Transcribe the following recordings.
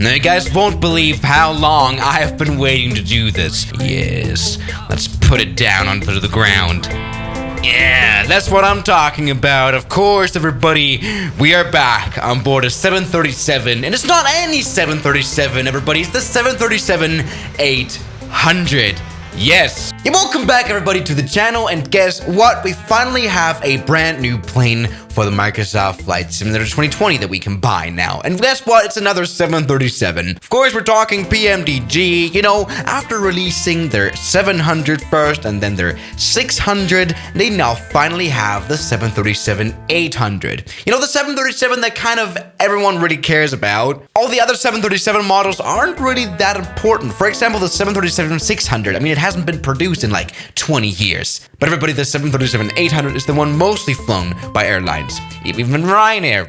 Now you guys won't believe how long I have been waiting to do this. Yes, let's put it down onto the ground. Yeah, that's what I'm talking about. Of course, everybody, we are back on board a 737. And it's not any 737, everybody. It's the 737-800. Yes. And welcome back, everybody, to the channel. And guess what? We finally have a brand new plane for the Microsoft Flight Simulator 2020 that we can buy now. And guess what? It's another 737. Of course, we're talking PMDG. You know, after releasing their 700 first and then their 600, they now finally have the 737-800. You know, the 737 that kind of everyone really cares about. All the other 737 models aren't really that important. For example, the 737-600. I mean, it hasn't been produced in like 20 years. But everybody, the 737-800 is the one mostly flown by airlines. Even Ryanair.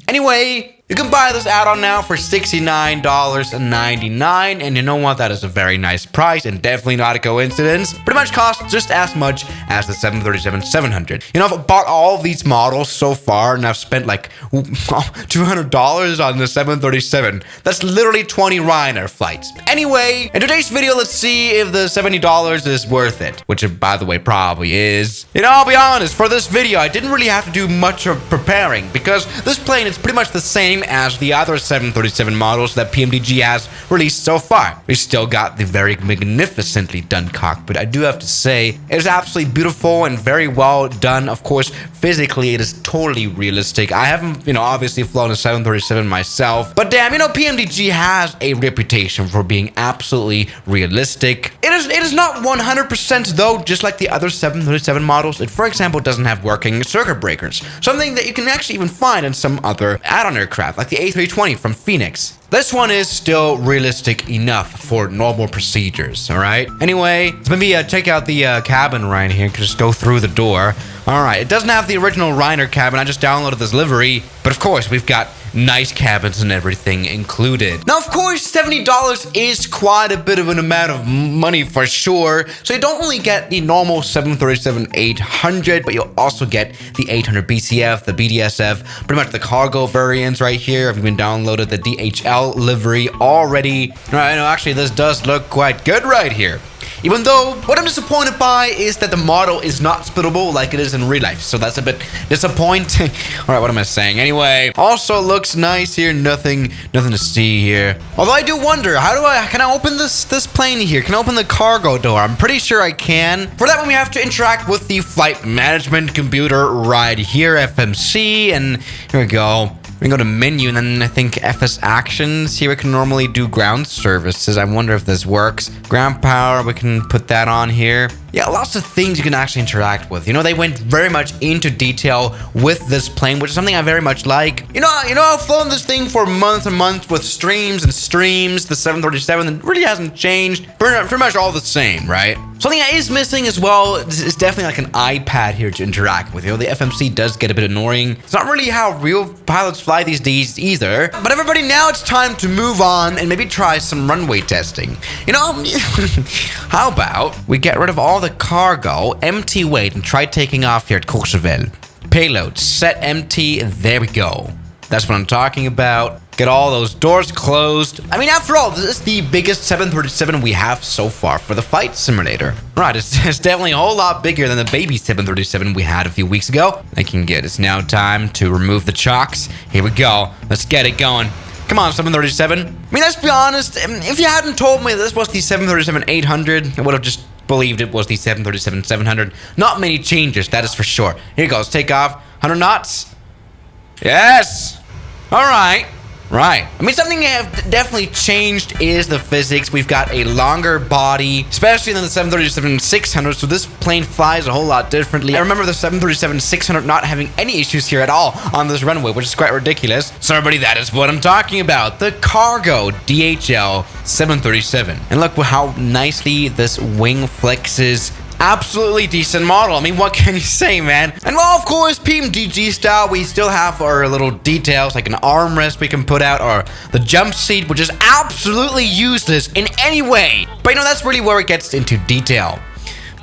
Anyway, you can buy this add-on now for $69.99, and you know what? That is a very nice price and definitely not a coincidence. Pretty much costs just as much as the 737-700. You know, I've bought all of these models so far, and I've spent like $200 on the 737. That's literally 20 Ryanair flights. Anyway, in today's video, let's see if the $70 is worth it, which it, by the way, probably is. You know, I'll be honest, for this video, I didn't really have to do much of preparing because this plane is pretty much the same as the other 737 models that PMDG has released so far. We still got the very magnificently done cockpit. I do have to say, it is absolutely beautiful and very well done. Of course, physically, it is totally realistic. I haven't, you know, obviously flown a 737 myself, but damn, you know, PMDG has a reputation for being absolutely realistic. It is not 100% though, just like the other 737 models. It, for example, doesn't have working circuit breakers, something that you can actually even find in some other add-on aircraft, like the A320 from Phoenix. This one is still realistic enough for normal procedures, all right? Anyway, let's maybe check out the cabin right here. Just go through the door. All right, it doesn't have the original Ryanair cabin. I just downloaded this livery, but of course, we've got nice cabins and everything included. Now, of course, $70 is quite a bit of an amount of money for sure. So you don't only get the normal 737-800, but you'll also get the 800 BCF, the BDSF, pretty much the cargo variants right here. I've even downloaded the DHL livery already. All right, no, actually, this does look quite good right here. Even though, what I'm disappointed by is that the model is not splittable like it is in real life. So that's a bit disappointing. All right, what am I saying? Anyway, also looks nice here. Nothing to see here. Although I do wonder, can I open this plane here? Can I open the cargo door? I'm pretty sure I can. For that one, we have to interact with the flight management computer right here, FMC. And here we go. We can go to menu, and then I think FS actions. Here we can normally do ground services. I wonder if this works. Ground power, we can put that on here. Yeah, lots of things you can actually interact with. You know, they went very much into detail with this plane, which is something I very much like. You know, I've flown this thing for months and months with streams and streams. The 737 it really hasn't changed. Pretty much all the same, right? Something that is missing as well is definitely like an iPad here to interact with. You know, the FMC does get a bit annoying. It's not really how real pilots fly these days either. But everybody, now it's time to move on and maybe try some runway testing. You know, how about we get rid of all the cargo, empty weight, and try taking off here at Courchevel. Payload, set empty, there we go. That's what I'm talking about. Get all those doors closed. I mean, after all, this is the biggest 737 we have so far for the flight simulator. Right, it's definitely a whole lot bigger than the baby 737 we had a few weeks ago. It's now time to remove the chocks. Here we go. Let's get it going. Come on, 737. I mean, let's be honest. If you hadn't told me this was the 737-800, I would have just believed it was the 737-700. Not many changes, that is for sure. Here goes, take off. 100 knots. Yes. All right. Right. I mean, something that have definitely changed is the physics. We've got a longer body, especially than the 737-600, so this plane flies a whole lot differently. I remember the 737-600 not having any issues here at all on this runway, which is quite ridiculous. So everybody, that is what I'm talking about. The cargo DHL 737. And look how nicely this wing flexes. Absolutely decent model. I mean, what can you say, man? And well, of course, PMDG style, we still have our little details like an armrest we can put out, or the jump seat, which is absolutely useless in any way. But you know, that's really where it gets into detail.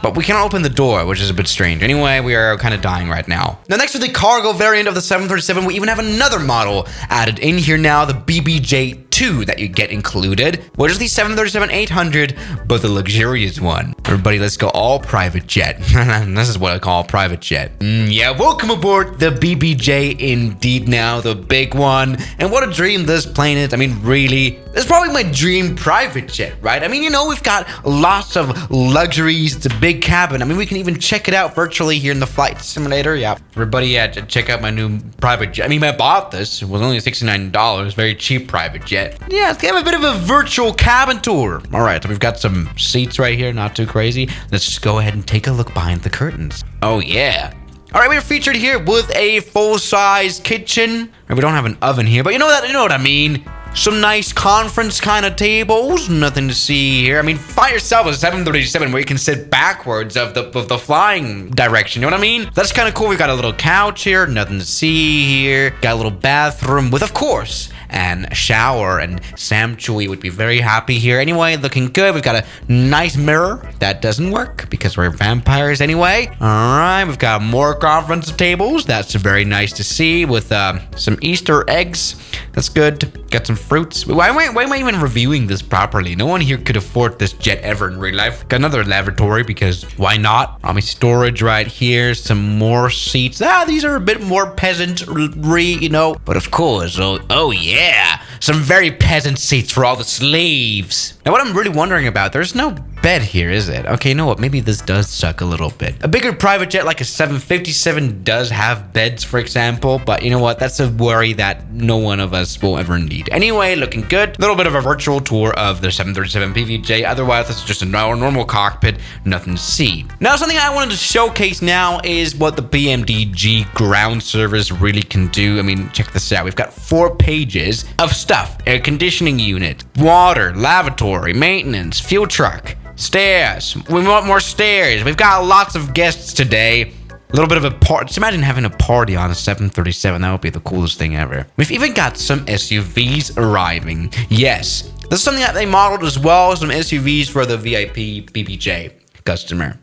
But we cannot open the door, which is a bit strange. Anyway, we are kind of dying right now. Now, next to the cargo variant of the 737, we even have another model added in here now, the BBJ2. two that you get included, which is the 737-800, but the luxurious one. Everybody, let's go all private jet. This is what I call private jet. Yeah, welcome aboard the BBJ indeed now, the big one. And what a dream this plane is. I mean, really, it's probably my dream private jet, right? I mean, you know, we've got lots of luxuries. It's a big cabin. I mean, we can even check it out virtually here in the flight simulator. Yeah, everybody, yeah, check out my new private jet. I mean, I bought this. It was only $69. Very cheap private jet. Yeah, let's have a bit of a virtual cabin tour. All right, so we've got some seats right here. Not too crazy. Let's just go ahead and take a look behind the curtains. Oh, yeah. All right, we're featured here with a full-size kitchen. We don't have an oven here, but you know what I mean. Some nice conference kind of tables. Nothing to see here. I mean, find yourself a 737 where you can sit backwards of the flying direction. You know what I mean? That's kind of cool. We've got a little couch here. Nothing to see here. Got a little bathroom with, of course, and a shower, and Sam Chewy would be very happy here. Anyway, looking good. We've got a nice mirror. That doesn't work because we're vampires anyway. All right, we've got more conference tables. That's very nice to see with some Easter eggs. That's good. Got some fruits. Why am I even reviewing this properly? No one here could afford this jet ever in real life. Got another lavatory because why not? Storage right here. Some more seats. These are a bit more peasantry, you know. But of course, oh yeah, some very peasant seats for all the slaves. Now, what I'm really wondering about, there's no bed here, is it? Okay, you know what? Maybe this does suck a little bit. A bigger private jet like a 757 does have beds, for example, but you know what? That's a worry that no one of us will ever need. Anyway, looking good. A little bit of a virtual tour of the 737 PVJ. Otherwise, this is just a normal cockpit. Nothing to see. Now, something I wanted to showcase now is what the BMDG ground service really can do. I mean, check this out. We've got 4 pages of stuff. Air conditioning unit, water, lavatory, maintenance, fuel truck, stairs. We want more stairs. We've got lots of guests today. A little bit of a party. Just imagine having a party on a 737. That would be the coolest thing ever. We've even got some SUVs arriving. Yes, this is something that they modeled as well. Some SUVs for the VIP BBJ customer.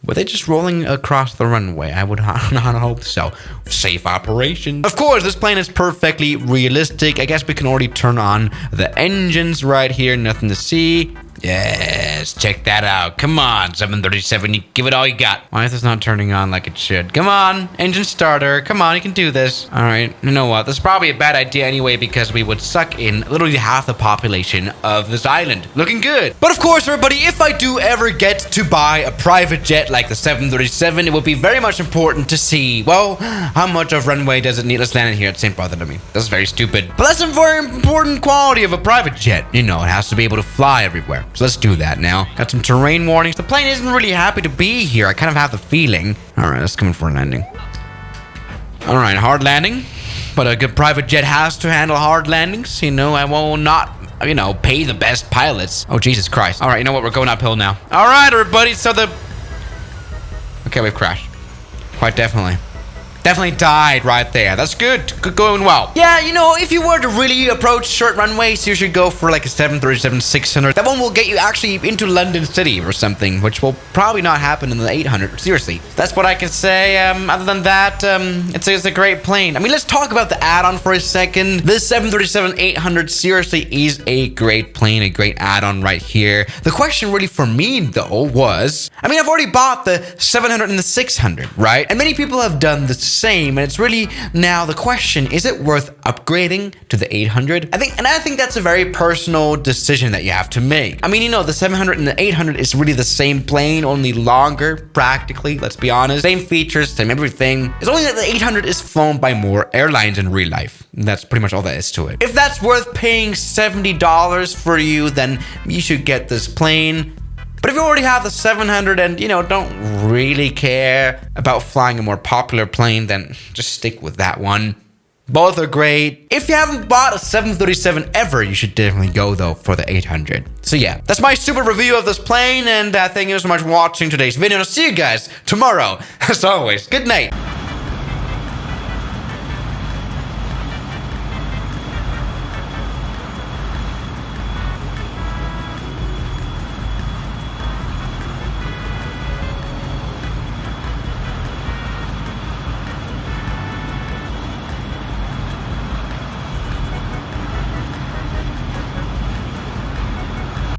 Were they just rolling across the runway? I would not hope so. Safe operation. Of course, this plane is perfectly realistic. I guess we can already turn on the engines right here. Nothing to see. Yes, check that out. Come on, 737, you give it all you got. Why is this not turning on like it should? Come on, engine starter. Come on, you can do this. All right, you know what? This is probably a bad idea anyway because we would suck in literally half the population of this island. Looking good. But of course, everybody, if I do ever get to buy a private jet like the 737, it would be very much important to see, well, how much of runway does it need? Let's land in here. It ain't bothering me. That's very stupid. But that's a very important quality of a private jet. You know, it has to be able to fly everywhere. So let's do that now. Got some terrain warnings. The plane isn't really happy to be here. I kind of have the feeling. All right, let's come in for a landing. All right, hard landing. But a good private jet has to handle hard landings. You know, I will not, you know, pay the best pilots. Oh, Jesus Christ. All right, you know what? We're going uphill now. All right, everybody. So okay, we've crashed. Quite definitely. Definitely died right there. That's good. Good, going well. Yeah, you know, if you were to really approach short runways, you should go for like a 737-600. That one will get you actually into London City or something, which will probably not happen in the 800. Seriously, that's what I can say. Other than that, it's a great plane. I mean, let's talk about the add-on for a second. This 737-800 seriously is a great plane, a great add-on right here. The question really for me, though, was, I mean, I've already bought the 700 and the 600, right? And many people have done the same, and it's really now the question, is it worth upgrading to the 800? I think that's a very personal decision that you have to make. I mean, you know, the 700 and the 800 is really the same plane, only longer, practically, let's be honest. Same features, same everything. It's only that the 800 is flown by more airlines in real life. That's pretty much all that is to it. If that's worth paying $70 for you, then you should get this plane. But if you already have the 700 and, you know, don't really care about flying a more popular plane, then just stick with that one. Both are great. If you haven't bought a 737 ever, you should definitely go, though, for the 800. So, yeah, that's my super review of this plane, and thank you so much for watching today's video, and I'll see you guys tomorrow. As always, good night.